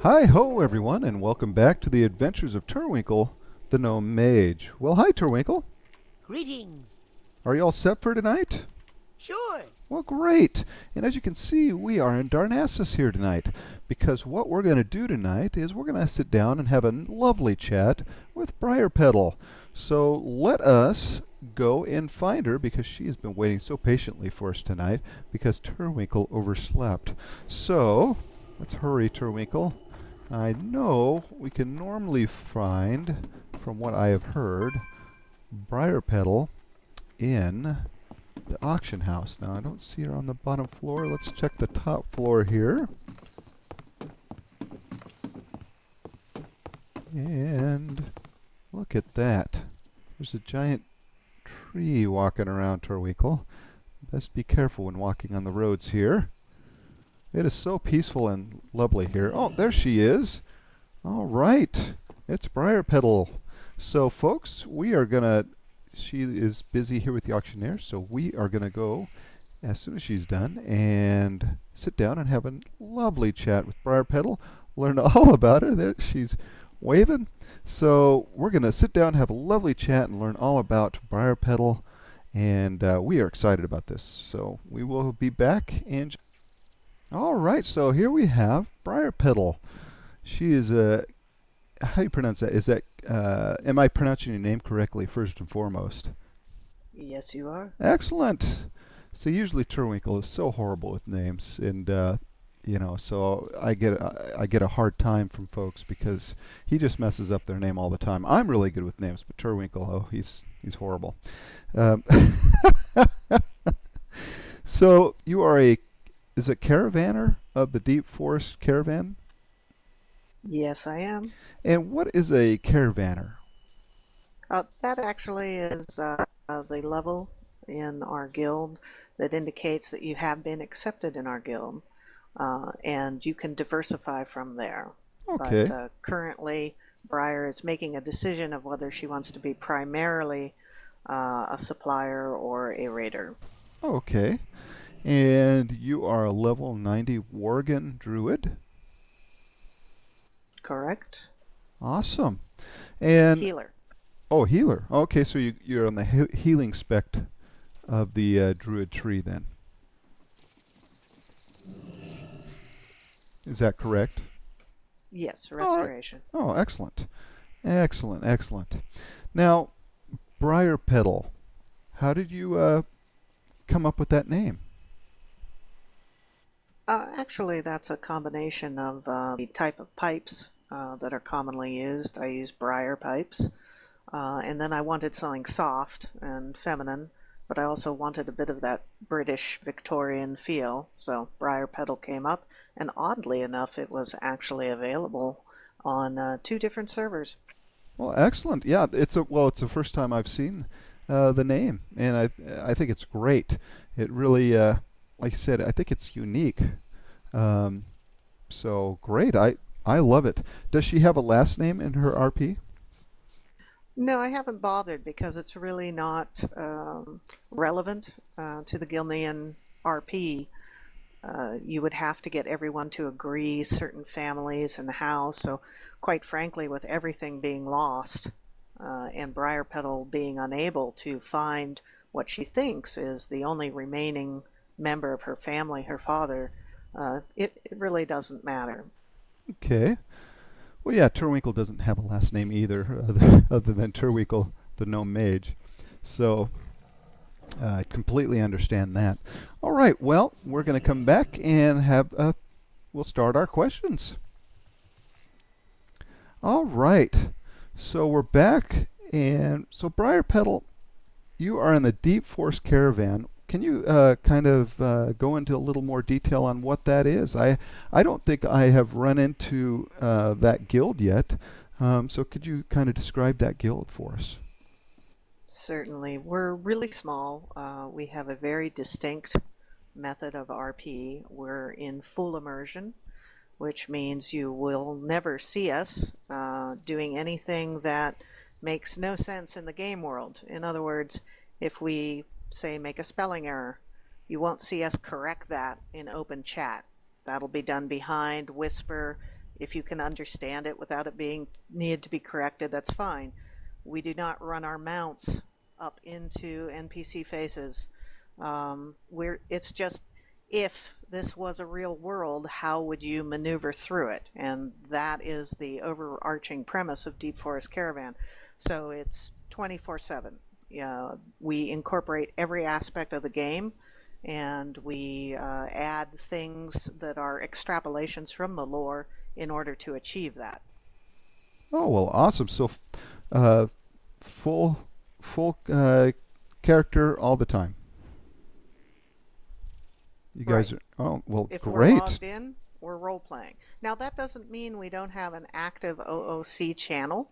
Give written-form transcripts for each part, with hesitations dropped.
Hi ho everyone, and welcome back to the adventures of Turwinkle, the gnome mage. Well, hi Turwinkle. Greetings. Are you all set for tonight? Sure. Well, great. And as you can see, we are in Darnassus here tonight, because what we're going to do tonight is we're going to sit down and have a lovely chat with Briarpetal. So let us go and find her, because she has been waiting so patiently for us tonight, because Turwinkle overslept. So let's hurry, Turwinkle. I know we can normally find, from what I have heard, Briarpetal in the auction house. Now, I don't see her on the bottom floor. Let's check the top floor here. And look at that. There's a giant tree walking around Turwinkle. Best be careful when walking on the roads here. It is so peaceful and lovely here. Oh, there she is. All right. It's Briarpetal. So, folks, we are going to... She is busy here with the auctioneer, so we are going to go as soon as she's done and sit down and have a lovely chat with Briarpetal. Learn all about her. There she's waving. So we're going to sit down and have a lovely chat and learn all about Briarpetal, and we are excited about this. So we will be back in... All right, so here we have Briarpetal. She is a... How do you pronounce that? Is that... am I pronouncing your name correctly, first and foremost? Yes, you are. Excellent. So usually Turwinkle is so horrible with names, and you know, so I get a hard time from folks because he just messes up their name all the time. I'm really good with names, but Turwinkle, oh, he's horrible. Um, so you are is a caravaner of the Deep Forest Caravan? Yes, I am. And what is a caravaner? That actually is the level in our guild that indicates that you have been accepted in our guild, and you can diversify from there. Okay. But currently, Briar is making a decision of whether she wants to be primarily a supplier or a raider. Okay. And you are a level 90 Worgen Druid? Correct. Awesome. And Healer. oh, healer. Okay, so you're on the healing spec of the druid tree then. Is that correct? Yes, All right. restoration. Oh, excellent. Excellent, excellent. Now, Briarpetal, how did you come up with that name? Actually, that's a combination of the type of pipes that are commonly used. I use briar pipes. And then I wanted something soft and feminine, but I also wanted a bit of that British Victorian feel. So Briarpetal came up, and oddly enough, it was actually available on 2 different servers. Well, excellent. Yeah, it's the first time I've seen the name, and I think it's great. It really, like I said, I think it's unique. So great. I love it. Does she have a last name in her RP? No, I haven't bothered because it's really not relevant to the Gilnean RP. You would have to get everyone to agree, certain families and the house. So quite frankly, with everything being lost and Briarpetal being unable to find what she thinks is the only remaining member of her family, her father, it really doesn't matter. Okay. Well, yeah, Turwinkle doesn't have a last name either, other than Turwinkle, the gnome mage. So I completely understand that. All right, well, we're going to come back and we'll start our questions. All right, so we're back, and so Briarpetal, you are in the Deep Forest Caravan. Can you kind of go into a little more detail on what that is? I don't think I have run into that guild yet. So could you kind of describe that guild for us? Certainly. We're really small. We have a very distinct method of RP. We're in full immersion, which means you will never see us doing anything that makes no sense in the game world. In other words, if we say make a spelling error, you won't see us correct that in open chat. That'll be done behind whisper. If you can understand it without it being needed to be corrected, that's fine. We do not run our mounts up into NPC faces. It's just, if this was a real world, how would you maneuver through it? And that is the overarching premise of Deep Forest Caravan. So it's 24/7. We incorporate every aspect of the game, and we add things that are extrapolations from the lore in order to achieve that. Oh well, awesome. So, uh, full character all the time. You guys Right. are, oh well, If we're great. logged in, we're role playing. Now, that doesn't mean we don't have an active OOC channel,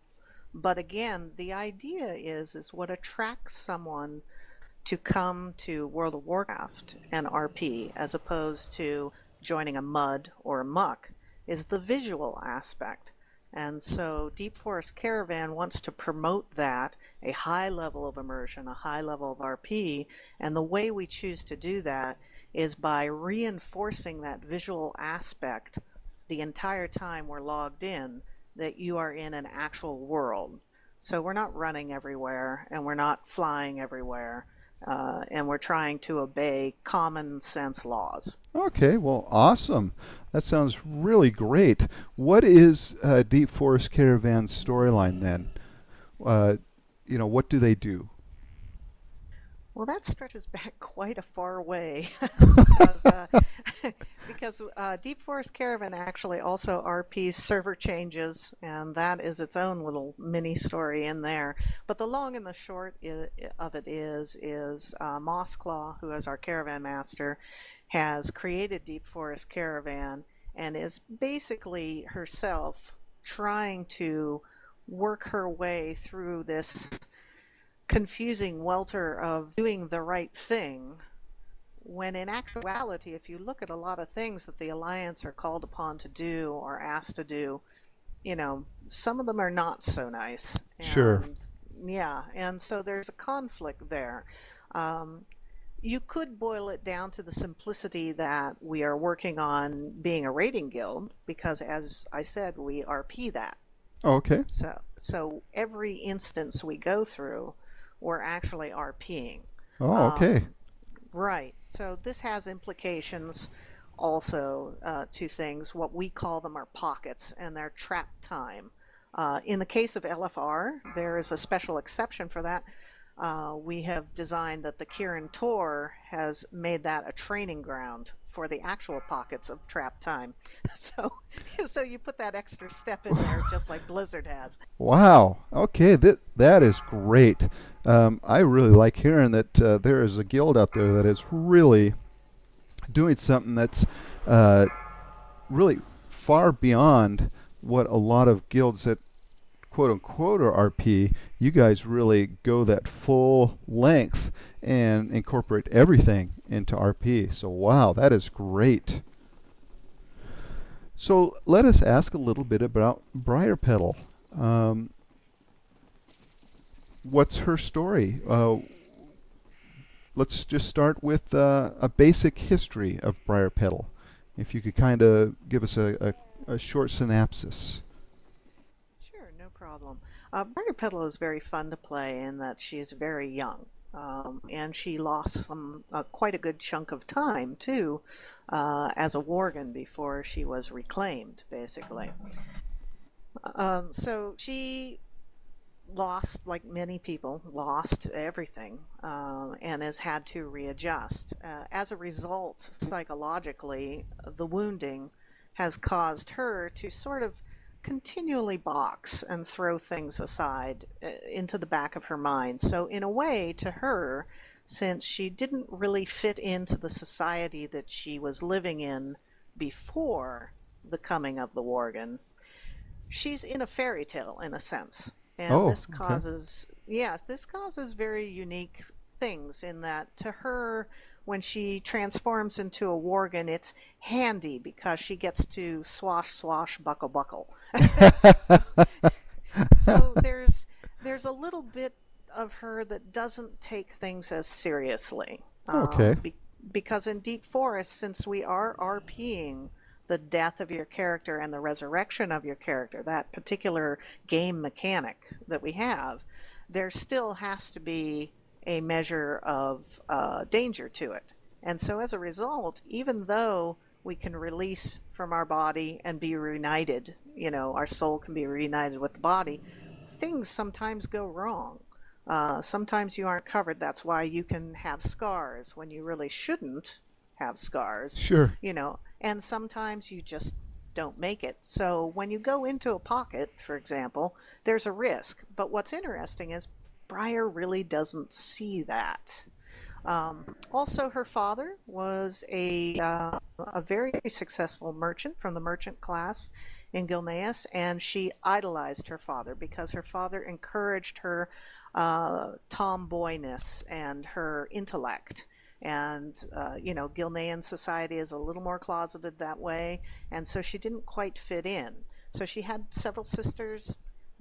but again, the idea is what attracts someone to come to World of Warcraft and RP as opposed to joining a MUD or a muck is the visual aspect. And so Deep Forest Caravan wants to promote that, a high level of immersion, a high level of RP, and the way we choose to do that is by reinforcing that visual aspect the entire time we're logged in, that you are in an actual world. So we're not running everywhere and we're not flying everywhere, and we're trying to obey common sense laws. Okay, well, awesome. That sounds really great. What is Deep Forest Caravan's storyline then? Uh, what do they do? Well, that stretches back quite a far way because Deep Forest Caravan actually also RPs server changes, and that is its own little mini story in there. But the long and the short of it is Mossclaw, who is our caravan master, has created Deep Forest Caravan and is basically herself trying to work her way through this confusing welter of doing the right thing, when in actuality, if you look at a lot of things that the Alliance are called upon to do or asked to do, some of them are not so nice. Sure. And yeah, and so there's a conflict there. You could boil it down to the simplicity that we are working on being a raiding guild, because as I said, we RP that. Okay. So every instance we go through, we're actually RPing. Oh, okay. Um, right. So this has implications also to things. What we call them are pockets, and they're trap time. In the case of LFR, there is a special exception for that. We have designed that the Kirin Tor has made that a training ground for the actual pockets of trap time. So, so you put that extra step in there, just like Blizzard has. Wow. Okay, that is great. I really like hearing that there is a guild out there that is really doing something that's uh, really far beyond what a lot of guilds that quote unquote are RP. You guys really go that full length and incorporate everything into RP. So wow, that is great. So let us ask a little bit about Briarpetal. Um, what's her story? Let's just start with a basic history of Briarpetal. If you could kind of give us a short synopsis. Sure, no problem. Briarpetal is very fun to play in that she is very young. And she lost quite a good chunk of time too, as a worgen before she was reclaimed, basically. So she lost, like many people, lost everything, and has had to readjust. As a result, psychologically, the wounding has caused her to sort of continually box and throw things aside into the back of her mind. So in a way, to her, since she didn't really fit into the society that she was living in before the coming of the worgen, she's in a fairy tale in a sense. And Oh, this okay. causes, yeah, this causes very unique things in that to her, when she transforms into a worgen, it's handy because she gets to swash, swash, buckle, buckle. so, so there's a little bit of her that doesn't take things as seriously, Okay. because in Deep Forest, since we are RPing the death of your character and the resurrection of your character, that particular game mechanic that we have, there still has to be a measure of danger to it. And so as a result, even though we can release from our body and be reunited, our soul can be reunited with the body, things sometimes go wrong. Sometimes you aren't covered. That's why you can have scars when you really shouldn't have scars, Sure. And sometimes you just don't make it. So when you go into a pocket, for example, there's a risk. But what's interesting is Briar really doesn't see that. Also, her father was a very successful merchant from the merchant class in Gilneas, and she idolized her father because her father encouraged her tomboyness and her intellect. And, Gilnean society is a little more closeted that way, and so she didn't quite fit in. So she had several sisters.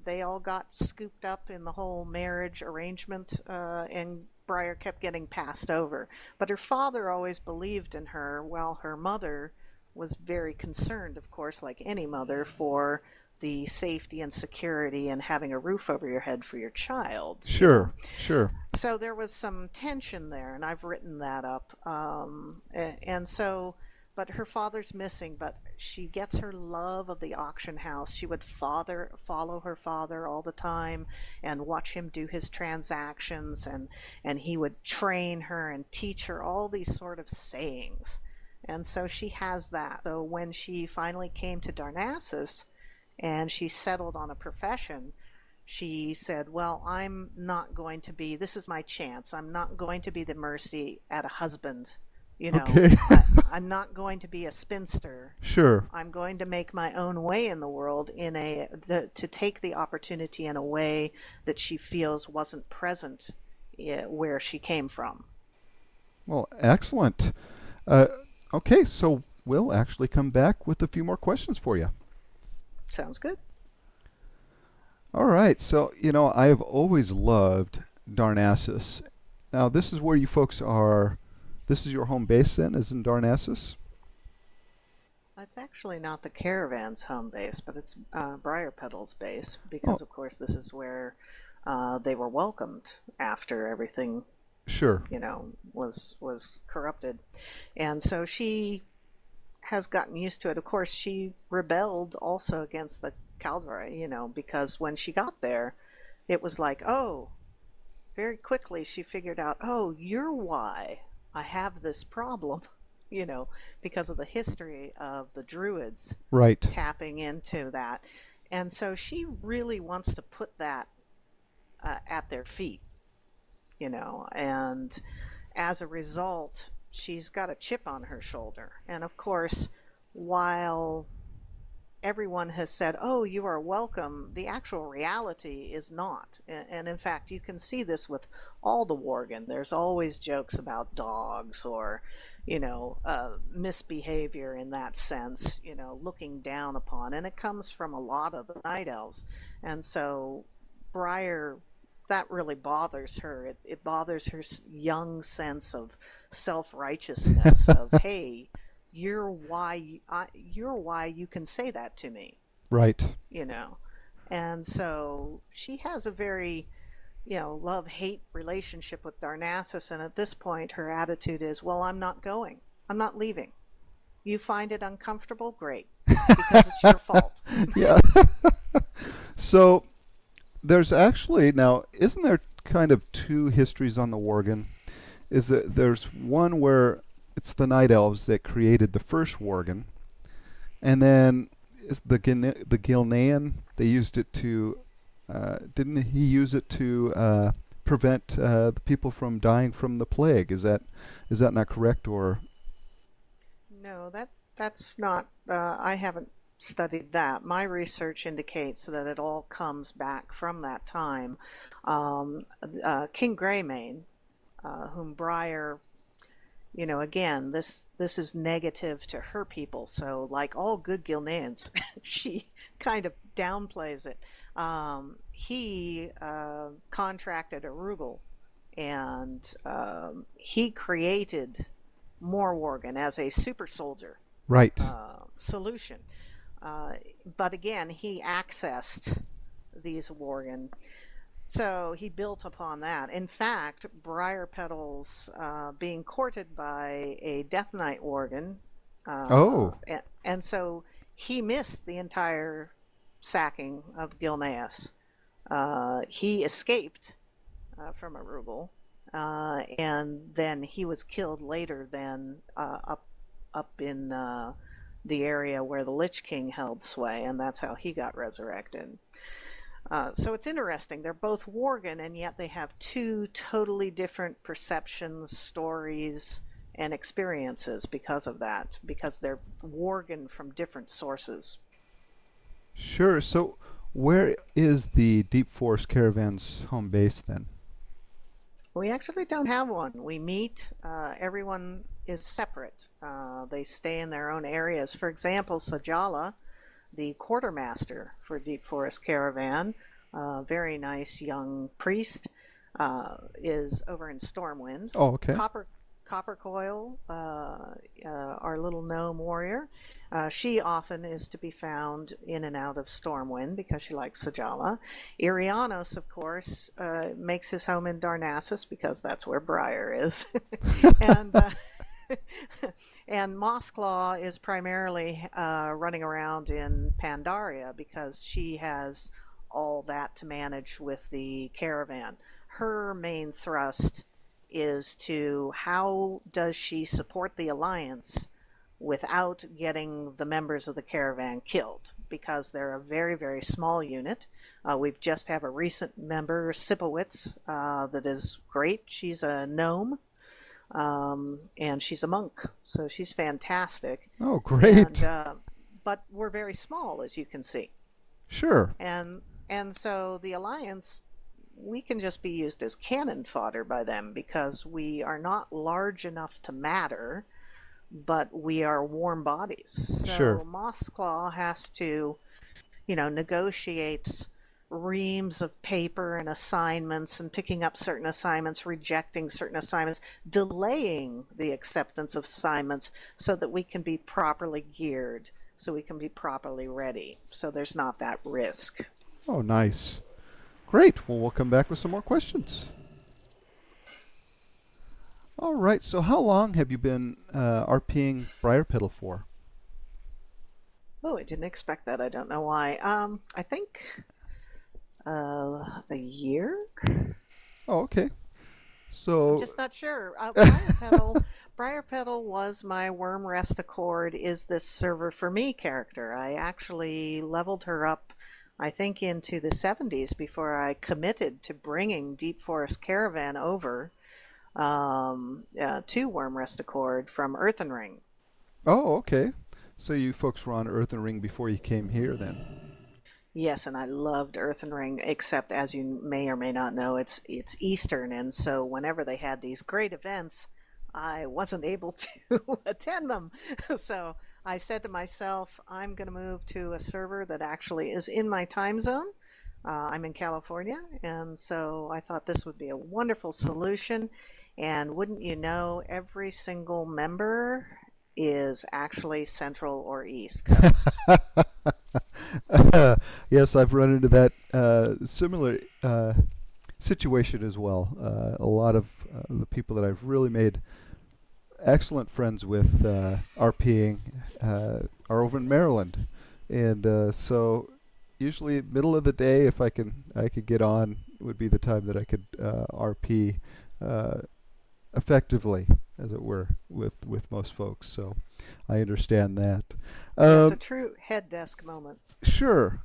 They all got scooped up in the whole marriage arrangement, and Briar kept getting passed over. But her father always believed in her, while her mother was very concerned, of course, like any mother, for the safety and security and having a roof over your head for your child. Sure, sure. So there was some tension there, and I've written that up. But her father's missing, but she gets her love of the auction house. She would follow her father all the time and watch him do his transactions, and he would train her and teach her all these sort of sayings. And so she has that. So when she finally came to Darnassus and she settled on a profession, she said, well, I'm not going to be, this is my chance. I'm not going to be the mercy at a husband. Okay. I'm not going to be a spinster. Sure. I'm going to make my own way in the world to take the opportunity in a way that she feels wasn't present where she came from. Well, excellent. Okay, so we'll actually come back with a few more questions for you. Sounds good. All right, so, I have always loved Darnassus. Now, this is where you folks are. This is your home base then, is in Darnassus? It's actually not the caravan's home base, but it's Briarpetal's base, because, of course, this is where they were welcomed after everything, sure, was corrupted. And so she has gotten used to it. Of course, she rebelled also against the Caldari, because when she got there, it was like, oh, very quickly she figured out, oh, you're why I have this problem, because of the history of the Druids right, tapping into that. And so she really wants to put that at their feet, and as a result, she's got a chip on her shoulder. And of course, while everyone has said, oh, you are welcome, the actual reality is not. And in fact, you can see this with all the Worgen. There's always jokes about dogs or, misbehavior in that sense, looking down upon. And it comes from a lot of the Night Elves. And so Briar, that really bothers her. It bothers her young sense of self-righteousness of, hey, you're why you can say that to me, right, and so she has a very love-hate relationship with Darnassus, and at this point her attitude is, well, I'm not leaving. You find it uncomfortable, great, because it's your fault. Yeah. So there's actually, now, isn't there kind of two histories on the Worgen? Is that there's one where it's the Night Elves that created the first Worgen, and then is the Gilnean, they used it to, didn't he use it to prevent the people from dying from the plague? Is that not correct, or? No, that's not. I haven't studied that. My research indicates that it all comes back from that time. King Greymane, whom Briar, again, this is negative to her people. So like all good Gilneans, she kind of downplays it. He contracted a Rugal, and he created more Worgen as a super soldier. Right. solution. Uh, but again, he accessed these worgen, so he built upon that. In fact, Briarpetal's being courted by a Death Knight worgen, Oh, and so he missed the entire sacking of Gilneas. He escaped from Arugel, and then he was killed later than up in the area where the Lich King held sway, and that's how he got resurrected. So it's interesting. They're both worgen, and yet they have two totally different perceptions, stories, and experiences because of that, because they're worgen from different sources. sure. So, where is the Deep Forest Caravan's home base then? We actually don't have one. We meet, everyone is separate. They stay in their own areas. For example, Sajala, the quartermaster for Deep Forest Caravan, very nice young priest, is over in Stormwind. Oh, okay. Coppercoil, our little gnome warrior, she often is to be found in and out of Stormwind because she likes Sajala. Irianos, of course, makes his home in Darnassus because that's where Briar is. and and Mossclaw is primarily running around in Pandaria because she has all that to manage with the caravan. Her main thrust is to how does she support the Alliance without getting the members of the caravan killed, because they're a very, very small unit. We've just have a recent member, Sipowitz, that is great. She's a gnome, and she's a monk, so she's fantastic. Oh, great. But we're very small, as you can see. Sure. And so the Alliance, we can just be used as cannon fodder by them because we are not large enough to matter, but we are warm bodies. So Sure. Mossclaw has to, negotiate reams of paper and assignments and picking up certain assignments, rejecting certain assignments, delaying the acceptance of assignments so that we can be properly geared, so we can be properly ready. So there's not that risk. Oh, nice. Great. Well, we'll come back with some more questions. All right. So, how long have you been RPing Briarpetal for? Oh, I didn't expect that. I don't know why. I think a year? Oh, okay. I'm So, just not sure. Briarpetal was my Worm Rest Accord is this server for me character. I actually leveled her up, I think, into the 70s before I committed to bringing Deep Forest Caravan over to Worm Rest Accord from Earthen Ring. oh, okay. So you folks were on Earthen Ring before you came here, then? Yes, and I loved Earthen Ring, except as you may or may not know, it's Eastern, and so whenever they had these great events, I wasn't able to attend them. So I said to myself, I'm going to move to a server that actually is in my time zone. I'm in California, and so I thought this would be a wonderful solution. And wouldn't you know, every single member is actually Central or East Coast. Yes, I've run into that similar situation as well. A lot of the people that I've really made excellent friends with RPing are over in Maryland, and so usually middle of the day, if I could get on, would be the time that I could RP effectively, as it were, with most folks. So I understand that. It's a true head desk moment. Sure.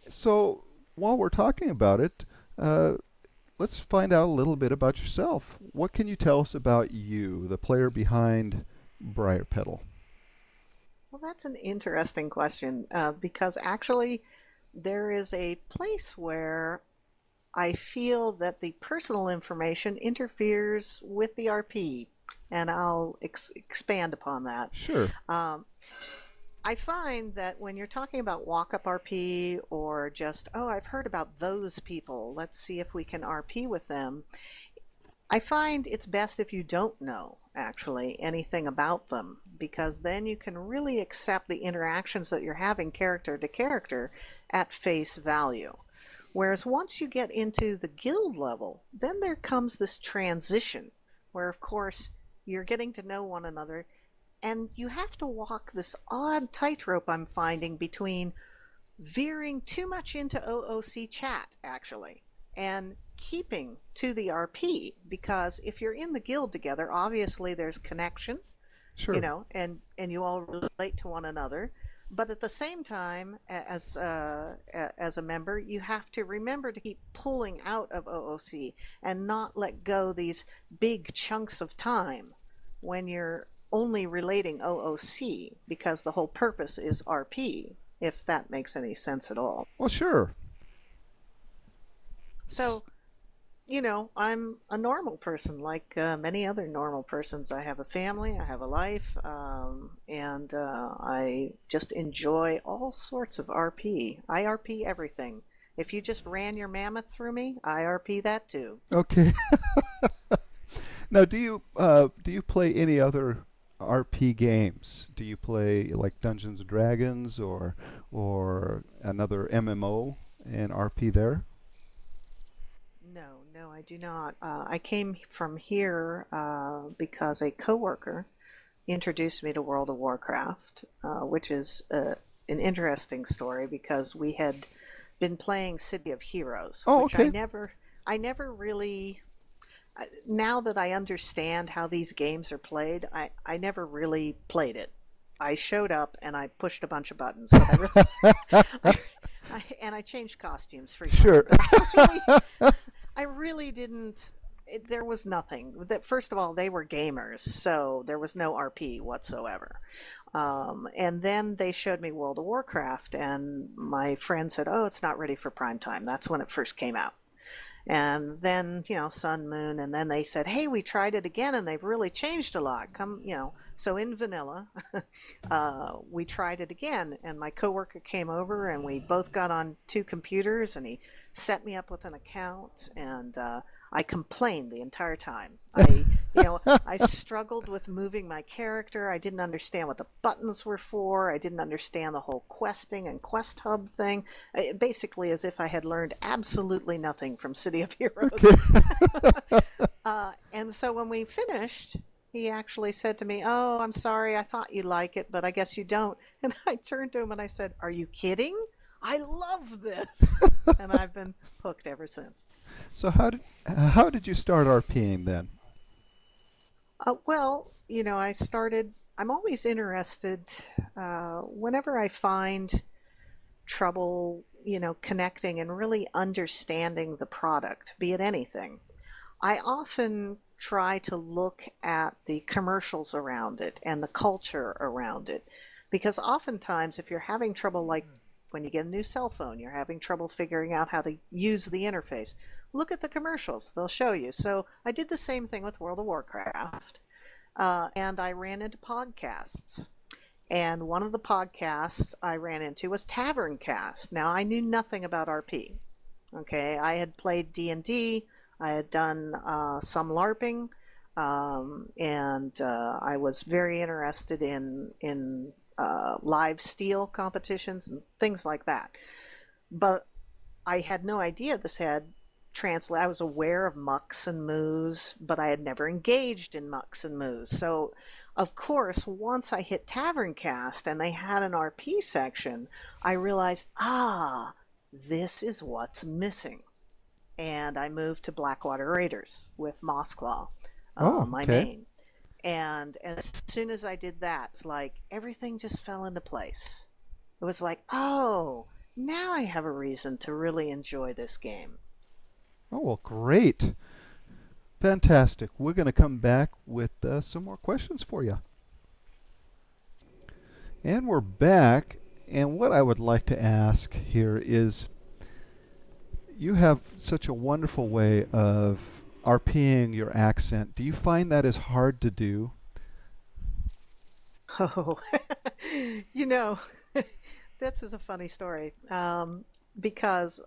So while we're talking about it, let's find out a little bit about yourself. What can you tell us about you, the player behind Briarpetal? Well, that's an interesting question because actually there is a place where I feel that the personal information interferes with the RP, and I'll expand upon that. Sure. I find that when you're talking about walk-up RP or just, oh, I've heard about those people, let's see if we can RP with them, I find it's best if you don't know, actually, anything about them, because then you can really accept the interactions that you're having character to character at face value. Whereas once you get into the guild level, then there comes this transition where, of course, you're getting to know one another, and you have to walk this odd tightrope I'm finding between veering too much into OOC chat, actually, and keeping to the RP, because if you're in the guild together, obviously there's connection, Sure. and you all relate to one another. But at the same time, as a member, you have to remember to keep pulling out of OOC and not let go these big chunks of time when you're only relating OOC, because the whole purpose is RP, if that makes any sense at all. Well, sure. So, I'm a normal person like many other normal persons. I have a family, I have a life, and I just enjoy all sorts of RP. I RP everything. If you just ran your mammoth through me, I RP that too. Okay. Now, do you play any other RP games? Do you play like Dungeons and Dragons or another MMO and RP there? No, I do not. I came from here because a coworker introduced me to World of Warcraft, which is an interesting story because we had been playing City of Heroes, Oh, which okay. I never really. Now that I understand how these games are played, I never really played it. I showed up and I pushed a bunch of buttons, but and I changed costumes frequently. Sure. But I really didn't. There was nothing. That first of all, they were gamers, so there was no RP whatsoever. And then they showed me World of Warcraft, and my friend said, "Oh, it's not ready for prime time." That's when it first came out. And then, Sun, Moon, and then they said, "Hey, we tried it again, and they've really changed a lot. Come, So in vanilla, we tried it again, and my coworker came over, and we both got on two computers, and he set me up with an account, and I complained the entire time. I struggled with moving my character. I didn't understand what the buttons were for. I didn't understand the whole questing and quest hub thing. Basically, as if I had learned absolutely nothing from City of Heroes. Okay. And so when we finished, he actually said to me, "Oh, I'm sorry. I thought you'd like it, but I guess you don't." And I turned to him and I said, "Are you kidding? I love this." And I've been hooked ever since. So how did you start RPing then? Well, I'm always interested whenever I find trouble, connecting and really understanding the product, be it anything. I often try to look at the commercials around it and the culture around it. Because oftentimes, if you're having trouble, like when you get a new cell phone, you're having trouble figuring out how to use the interface, look at the commercials. They'll show you. So I did the same thing with World of Warcraft, and I ran into podcasts. And one of the podcasts I ran into was Tavern Cast. Now, I knew nothing about RP. Okay, I had played D&D. I had done some LARPing, and I was very interested in live steel competitions and things like that. But I had no idea this had translate. I was aware of mucks and moos, but I had never engaged in mucks and moos. So, of course, once I hit Tavern Cast and they had an RP section, I realized, this is what's missing. And I moved to Blackwater Raiders with Mossclaw, Oh, my okay. main. And as soon as I did that, it's like everything just fell into place. It was like, oh, now I have a reason to really enjoy this game. Oh, well, great. Fantastic. We're going to come back with some more questions for you. And we're back. And what I would like to ask here is you have such a wonderful way of RPing your accent. Do you find that is hard to do? Oh, you know, this is a funny story because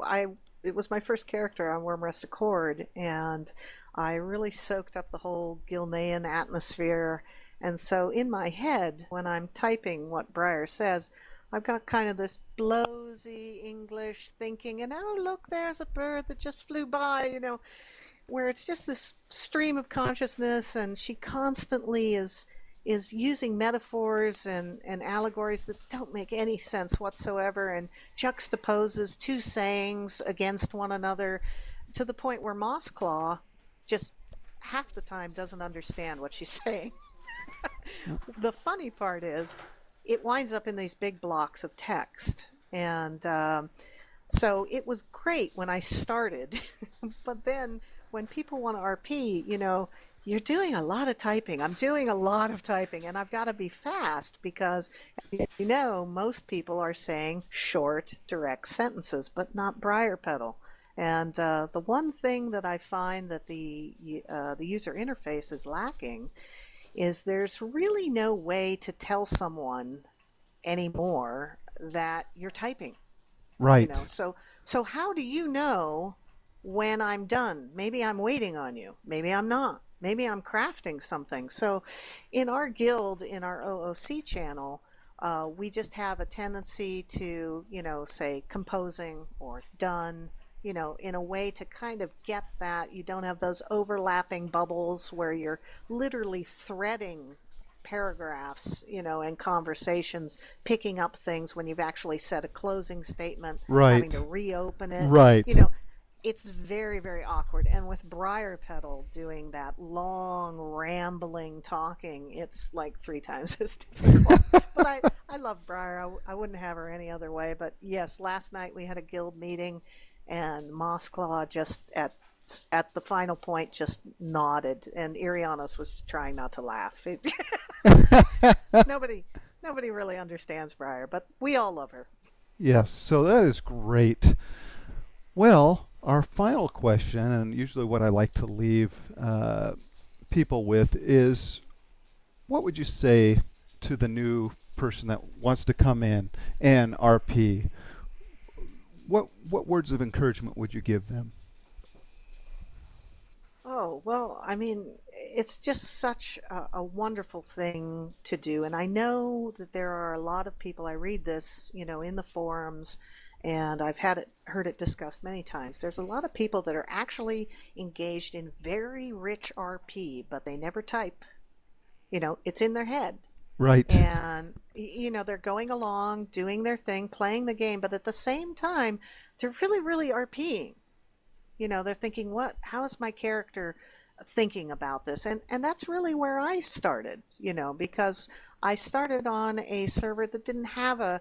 I it was my first character on Wormrest Accord, and I really soaked up the whole Gilnean atmosphere. And so in my head, when I'm typing what Briar says, I've got kind of this blowsy English thinking, and oh, look, there's a bird that just flew by, where it's just this stream of consciousness, and she constantly is using metaphors and allegories that don't make any sense whatsoever, and juxtaposes two sayings against one another to the point where Mossclaw just half the time doesn't understand what she's saying. The funny part is it winds up in these big blocks of text, and so it was great when I started, but then when people want to RP, you're doing a lot of typing. I'm doing a lot of typing, and I've got to be fast because, most people are saying short, direct sentences, but not Briarpetal. And the one thing that I find that the user interface is lacking is there's really no way to tell someone anymore that you're typing. Right. So how do you know when I'm done? Maybe I'm waiting on you. Maybe I'm not. Maybe I'm crafting something. So in our guild, in our OOC channel, we just have a tendency to, say composing or done, in a way to kind of get that. You don't have those overlapping bubbles where you're literally threading paragraphs, and conversations, picking up things when you've actually said a closing statement, Right. having to reopen it. Right. It's very, very awkward. And with Briarpetal doing that long, rambling talking, it's like 3 times as difficult. But I love Briar. I wouldn't have her any other way. But yes, last night we had a guild meeting, and Mossclaw just at the final point just nodded, and Irianos was trying not to laugh. Nobody really understands Briar, but we all love her. Yes, so that is great. Well, our final question, and usually what I like to leave people with, is what would you say to the new person that wants to come in and RP? What words of encouragement would you give them? Oh, well, I mean, it's just such a wonderful thing to do. And I know that there are a lot of people, I read this, in the forums, and I've heard it discussed many times. There's a lot of people that are actually engaged in very rich RP, but they never type. It's in their head. Right. And, they're going along, doing their thing, playing the game, but at the same time, they're really, really RPing. They're thinking, how is my character thinking about this? And that's really where I started, because I started on a server that didn't have a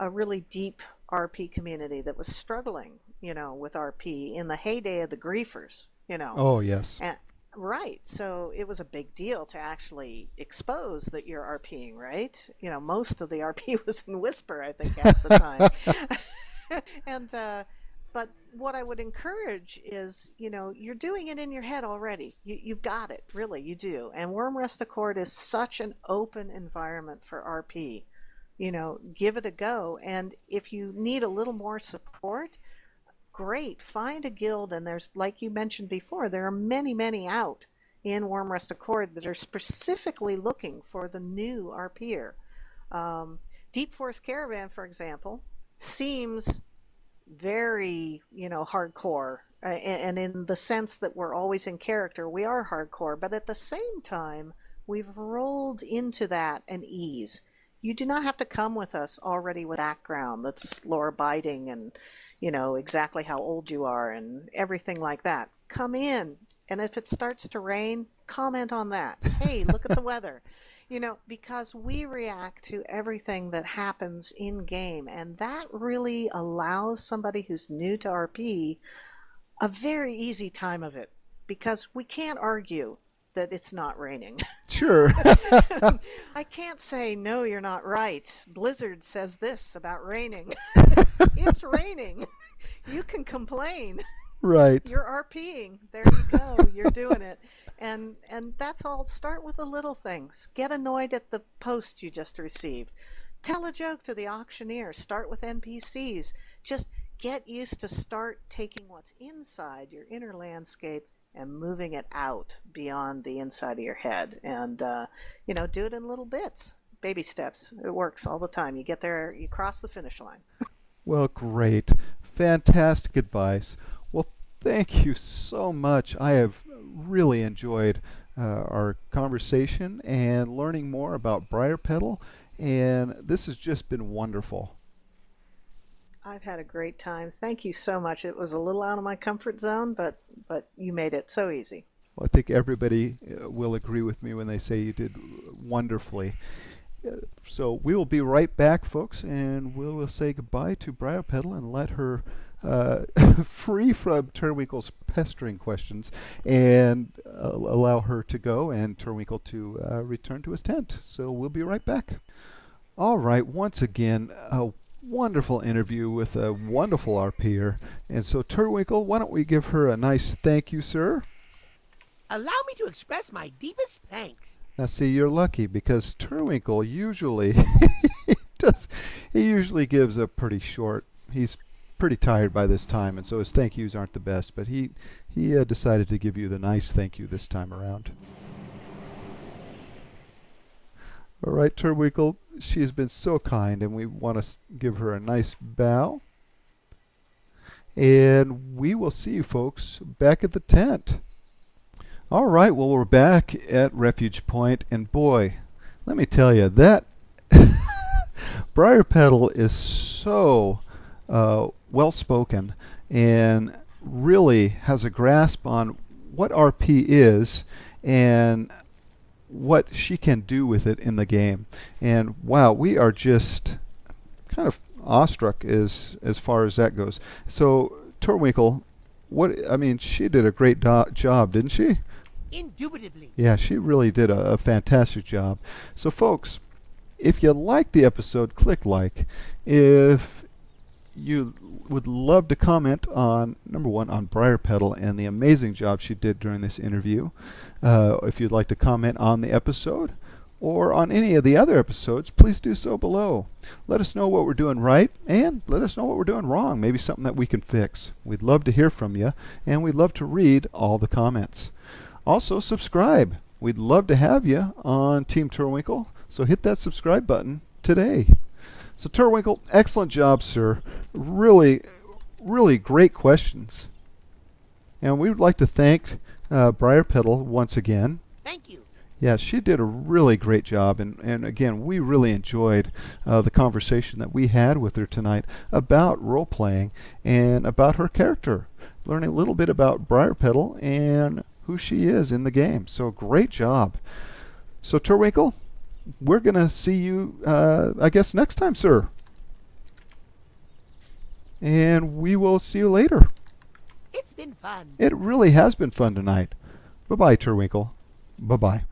really deep RP community, that was struggling, with RP in the heyday of the griefers, Oh, yes. And, right. So it was a big deal to actually expose that you're RPing, right? Most of the RP was in Whisper, I think, at the time. And, but what I would encourage is, you're doing it in your head already. You've got it, really, you do. And Wormrest Accord is such an open environment for RP. Give it a go. And if you need a little more support, great. Find a guild. And there's, like you mentioned before, there are many, many out in Wormrest Accord that are specifically looking for the new RPer. Deep Forest Caravan, for example, seems very, hardcore, and in the sense that we're always in character, we are hardcore, but at the same time, we've rolled into that an ease. You do not have to come with us already with background that's lore abiding and, exactly how old you are and everything like that. Come in, and if it starts to rain, comment on that. Hey, look at the weather. Because we react to everything that happens in game, and that really allows somebody who's new to RP a very easy time of it, because we can't argue that it's not raining. Sure. I can't say, no, you're not right. Blizzard says this about raining. It's raining. You can complain. Right. You're RPing. There you go. You're doing it. And that's all. Start with the little things. Get annoyed at the post you just received. Tell a joke to the auctioneer. Start with NPCs. Just get used to start taking what's inside your inner landscape and moving it out beyond the inside of your head. And, do it in little bits, baby steps. It works all the time. You get there, you cross the finish line. Well, great. Fantastic advice. Well, thank you so much. I have really enjoyed our conversation and learning more about Briarpetal, and this has just been wonderful. I've had a great time. Thank you so much. It was a little out of my comfort zone, but you made it so easy. Well, I think everybody will agree with me when they say you did wonderfully. So we will be right back, folks, and we'll say goodbye to Briarpetal and let her free from Turwinkle's pestering questions and allow her to go and Turwinkle to return to his tent. So we'll be right back. All right, once again, a wonderful interview with a wonderful RPer. And so, Turwinkle, why don't we give her a nice thank you, sir? Allow me to express my deepest thanks. Now, see, you're lucky because Turwinkle usually he usually gives a pretty short. He's pretty tired by this time, and so his thank yous aren't the best. But he decided to give you the nice thank you this time around. All right, Turwinkle, she has been so kind, and we want to give her a nice bow. And we will see you folks back at the tent. All right, well, we're back at Refuge Point, and boy, let me tell you, that Briarpetal is so well-spoken and really has a grasp on what RP is and what she can do with it in the game. And wow, we are just kind of awestruck as far as that goes. So Turwinkle, she did a great job, didn't she? Indubitably. Yeah, she really did a fantastic job. So folks, if you liked the episode, click like. If you would love to comment on, number one, on Briarpetal and the amazing job she did during this interview. If you'd like to comment on the episode or on any of the other episodes, please do so below. Let us know what we're doing right and let us know what we're doing wrong. Maybe something that we can fix. We'd love to hear from you, and we'd love to read all the comments. Also, subscribe. We'd love to have you on Team Turwinkle, so hit that subscribe button today. So Turwinkle, excellent job, sir. Really, really great questions. And we would like to thank Briarpetal once again. Thank you. Yeah, she did a really great job, and again, we really enjoyed the conversation that we had with her tonight about role-playing and about her character, learning a little bit about Briarpetal and who she is in the game. So great job. So Turwinkle, we're going to see you, I guess, next time, sir. And we will see you later. It's been fun. It really has been fun tonight. Bye-bye, Turwinkle. Bye-bye.